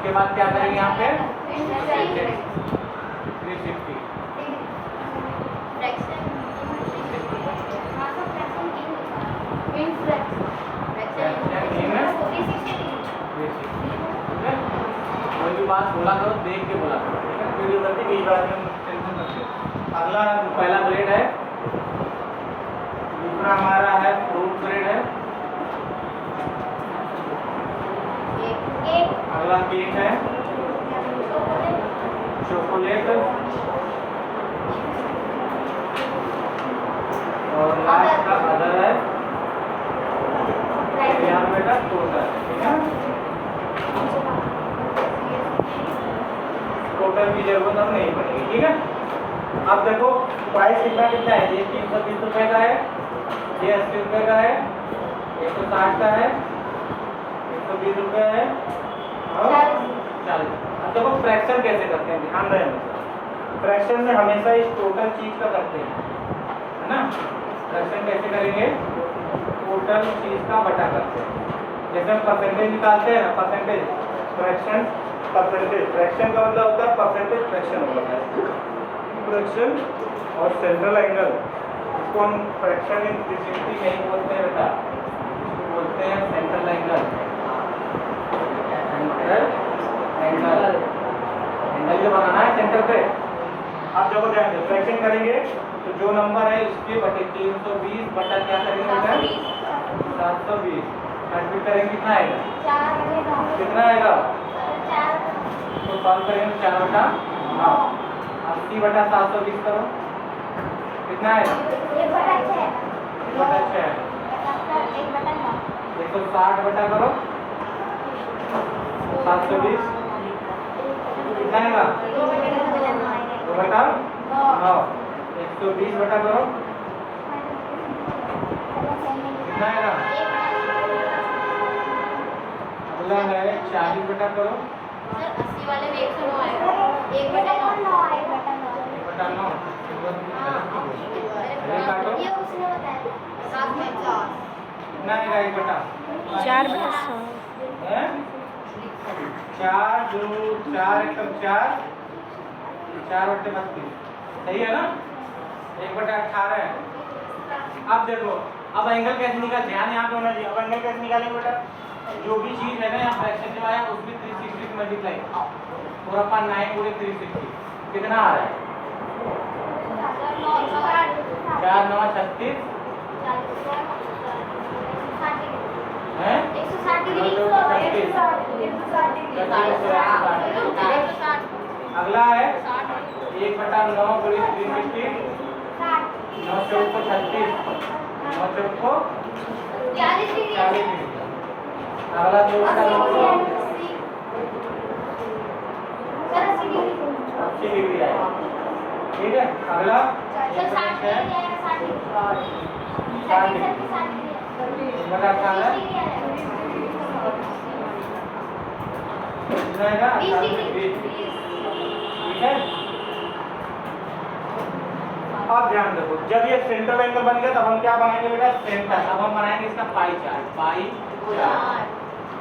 उसके बाद क्या करेंगे यहाँ पे 360 कोई भी बात बोला करो देख के बोला करो, ठीक है? वीडियो करते कई बार में टेंशन करते हो। अगला पहला ग्रेड है, दूसरा हमारा है फ्रूट ग्रेड है, अगला केक है, चॉकलेट और लास्ट का अदर है, यहाँ बेटा टोटल, ठीक है? टोटल की जरूरत अब नहीं पड़ेगी, ठीक है? अब देखो प्राइस कितना कितना है, ये 320 रुपये का है, ये 80 रुपये का है, 160 का है, 120 रुपये है और 40। अब देखो फ्रैक्शन कैसे करते हैं, ध्यान रहे फ्रैक्शन में हमेशा इस टोटल चीज का करते हैं, है ना? फ्रैक्शन कैसे करेंगे, टोटल चीज का बटा करते हैं। जैसे हम परसेंटेज निकालते हैं ना, परसेंटेज फ्रैक्शन परसेंटेज, फ्रैक्शन का मतलब होता है परसेंटेज फ्रैक्शन होता है, फ्रैक्शन और सेंट्रल एंगल, इसको हम फ्रैक्शन इन 360 नहीं बोलते हैं बेटा, इसको बोलते हैं central angle. Central angle angle जो बनाना है सेंटर पे। आप जब जाएंगे फ्रैक्शन करेंगे तो जो नंबर है इसके बटे 320 बटा क्या करेंगे बेटा 720, मल्टीप्लाई करेंगे कितना आएगा, कितना आएगा, तो सॉल्व करेंगे 4 बटा 9, 80 बटा 720 करो कितना है 1 बटा 6, 160 बटा करो 720 कितना आएगा 2 बटा 9, 120 बटा करो कितना आएगा, अगला है 40 बटा करो 80 वाले में 109 आएगा, 1 बटा 9 बटा 9 ये उसने बताया 7 में 4 कितना आएगा 1 बटा 4 बटा 100 है 4 2 4 एकदम 4 बटे 32 सही है ना, 1 बटा 18 है। अब देखो अब एंगल कैसे निकाल, ध्यान यहाँ पे होना चाहिए। अब एंगल कैसे निकालेंगे बेटा, जो भी चीज है ना यहाँ फ्रैक्शन जो आया उसमें 360 से मल्टीप्लाई 4/9 पूरे 360 कितना आ रहा है 4 9 36 है 160 डिग्री अगला है 1 बटा 9 पूरे 360 9 चौक को 36 9 चौक को 40 डिग्री अगला 2 बटा 9 को 80 डिग्री आएगा, ठीक है? अगला 1 बटा 18 जाएगा 20, ठीक है? अब ध्यान रखो जब ये सेंट्रल एंगल बन गया तब हम क्या बनाएंगे बेटा सेंटर, अब हम बनाएंगे इसका पाई चार्ट, पाई चार्ट।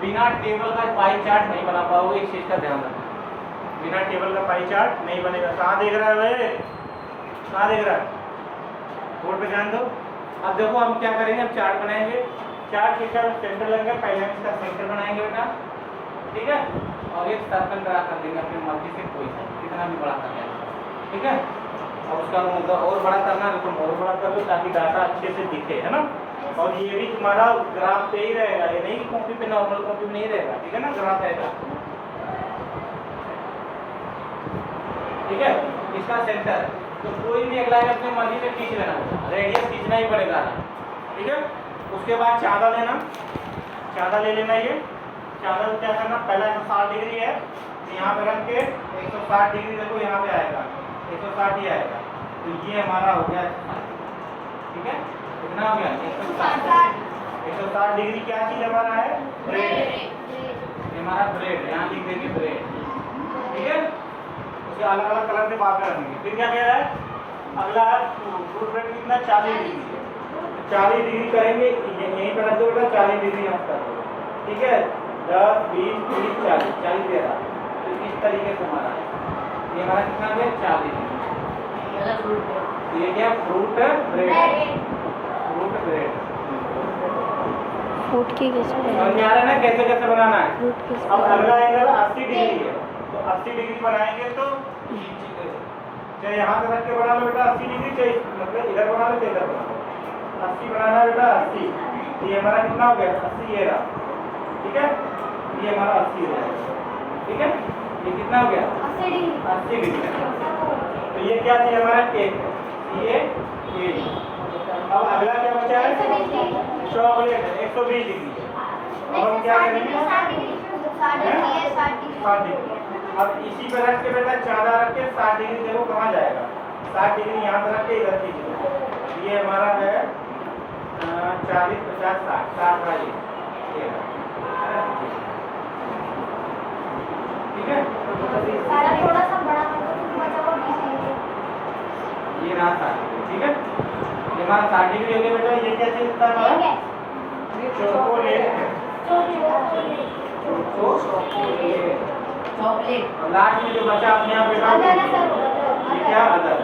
बिना टेबल का पाई चार्ट नहीं बना पाओगे, इस चीज का ध्यान रखना, बिना टेबल का पाई चार्ट नहीं बनेगा। कहाँ देख रहा है भाई, कहाँ देख रहा है, बोर्ड पे ध्यान दो। अब देखो हम क्या करेंगे, अब चार्ट बनाएंगे, चार्ट के साथ सेंटर लगेगा, पहले हम इसका सेंटर बनाएंगे बेटा, ठीक है? और एक सर्कल ड्रा कर देंगे अपनी मर्जी से, कोई सा कितना भी बड़ा कर लेंगे, ठीक है? अब उसका मतलब और बड़ा करना है तो और बड़ा कर लो ताकि डाटा अच्छे से दिखे, है ना? और ये भी तुम्हारा ग्राफ पे ही रहेगा, ये नहीं कि कॉपी पे, नॉर्मल कॉपी में नहीं रहेगा, ठीक है ना? ग्राफ रहेगा, ठीक है? इसका सेंटर तो कोई भी एक लाइन अपनी मर्जी से खींच लेना, रेडियस खींचना ही पड़ेगा, ठीक है? उसके बाद चाँदा लेना, चाँदा ले लेना, ये चाँदा को क्या करना, पहला 160 डिग्री है तो यहाँ पे रख के 160 डिग्री देखो यहाँ पे आएगा 160 ही आएगा, तो ये हमारा हो गया, ठीक है? कितना हो गया 160 डिग्री। क्या चीज हमारा है ब्रेड, ये हमारा ब्रेड, यहाँ लिख देंगे ब्रेड, ठीक है? उसे अलग अलग कलर से बात करेंगे। फिर क्या कह रहा है अगला फ्रूट ब्रेड कितना 40 डिग्री, 40 डिग्री करेंगे, यहीं पर रख दो बेटा 40 डिग्री यहाँ पर, ठीक है? 10 20 30 40 40 दे रहा तो इस तरीके से हमारा है। ये हमारा कितना हो गया 40। ये क्या fruit bread, fruit bread. Food की कैसे समझ में आ रहा है ना कैसे कैसे बनाना है। फ्रूट की अब अगला एंगल 80 डिग्री है, तो 80 डिग्री बनाएंगे तो चाहे यहाँ से रख के बना लो बेटा 80 डिग्री, चाहे मतलब इधर बना लो चाहे इधर बना लो। 80 बनाना है बेटा 80। ये हमारा कितना हो गया 80 ये रहा, ठीक है। ये हमारा 80 हो जाएगा, ठीक है। ये कितना हो गया 80 डिग्री। तो ये क्या चाहिए हमारा केक है, ये केक। अब अगला क्या बचा है चॉकलेट है 120 डिग्री। अब हम क्या करेंगे 60 डिग्री। अब इसी पे रख के बेटा चादा रख के 60 डिग्री देखो कहाँ जाएगा। 60 डिग्री यहाँ से रख के इधर खींचो। ये हमारा है 40 50 60 60 वाली, ठीक है। थोड़ा सा बड़ा कर दो, बचा हुआ 20 डिग्री। ये रहा 60 डिग्री, ठीक है। ये हमारा 60 डिग्री हो गया बेटा। ये क्या चीज था हमारा चॉकलेट है, चॉकलेट। और लास्ट में जो बचा अपने आप बेटा ये क्या अदर,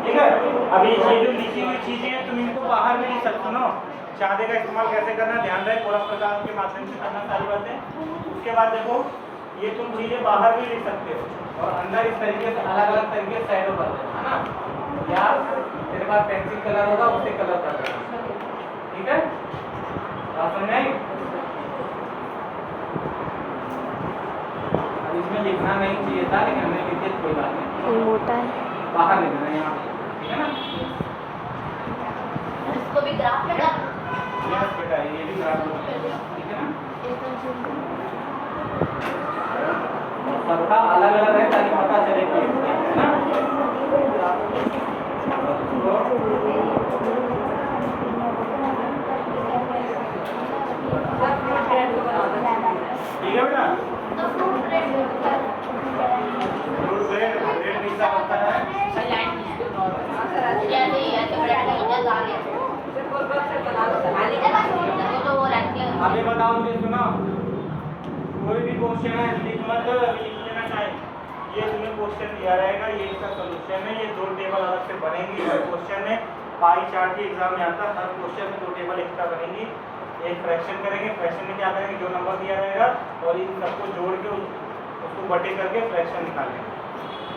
ठीक है। अभी ये जो लिखी हुई चीजें हैं तुम इनको बाहर भी लिख सकते हो ना। चादे का इस्तेमाल कैसे करना ध्यान रहे, पूरा प्रकाश के माध्यम से करना सारी बातें। उसके बाद देखो ये तुम चीजें बाहर भी लिख सकते हो और अंदर इस तरीके से अलग अलग तरीके से शैडो कर देना है ना, या तेरे पास पेंसिल कलर होगा उससे कलर कर देना, ठीक है। बात समझ में आई। अब इसमें लिखना नहीं चाहिए था लेकिन हमने लिख दिया, कोई बात नहीं, मोटा है। बाहर लिख देना यहाँ, ठीक है ना। इसको भी ग्राफ में डाल। यस बेटा ये भी ग्राफ में, ठीक है ना। सबका अलग अलग है ताकि पता चले कि है ना। ठीक है बेटा। तो fruit bread fruit bread bread कैसा होता है अभी बताओ मुझे, सुनो कोई भी क्वेश्चन है लिख मत, अभी लिख लेना चाहिए। ये तुम्हें क्वेश्चन दिया रहेगा, ये इसका सॉल्यूशन है, ये 2 टेबल अलग से बनेंगी हर क्वेश्चन में। पाई चार्ट के एग्जाम में आता है, हर क्वेश्चन में 2 टेबल एक्स्ट्रा बनेंगी। एक फ्रैक्शन करेंगे, फ्रैक्शन में क्या करेंगे जो नंबर दिया रहेगा और इन सबको जोड़ के उसको बटे करके फ्रैक्शन निकालेंगे।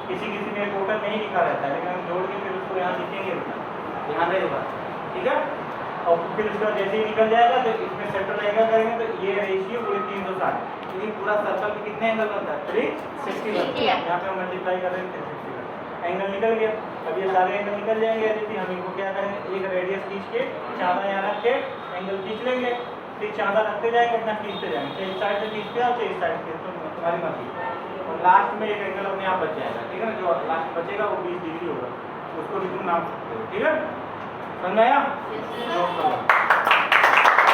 किसी किसी में टोटल नहीं लिखा रहता है लेकिन हम जोड़ के फिर उसको यहाँ लिखेंगे, ध्यान रहेगा, ठीक है। और फिर उसका जैसे ही निकल जाएगा तो इसमें सेंट्रल एंगल करेंगे तो ये रेशियो पूरे 360, क्योंकि पूरा सर्कल में कितने एंगल बनता है 360 बनता है। यहाँ पे हम मल्टीप्लाई कर रहे हैं 360 एंगल निकल गया। अब ये सारे एंगल निकल जाएंगे, यदि हम इनको क्या करेंगे एक रेडियस खींच के चादा यहाँ रख के एंगल खींच लेंगे, फिर चादा रखते जाएंगे अपना खींचते जाएंगे, चाहे इस साइड से खींचते आओ चाहे इस साइड से, तो तुम्हारी मर्जी। और लास्ट में एक एंगल अपने आप बच जाएगा, ठीक है ना। जो लास्ट बचेगा वो 20 डिग्री होगा, उसको भी तुम नाप सकते हो, ठीक है। समझ में आया?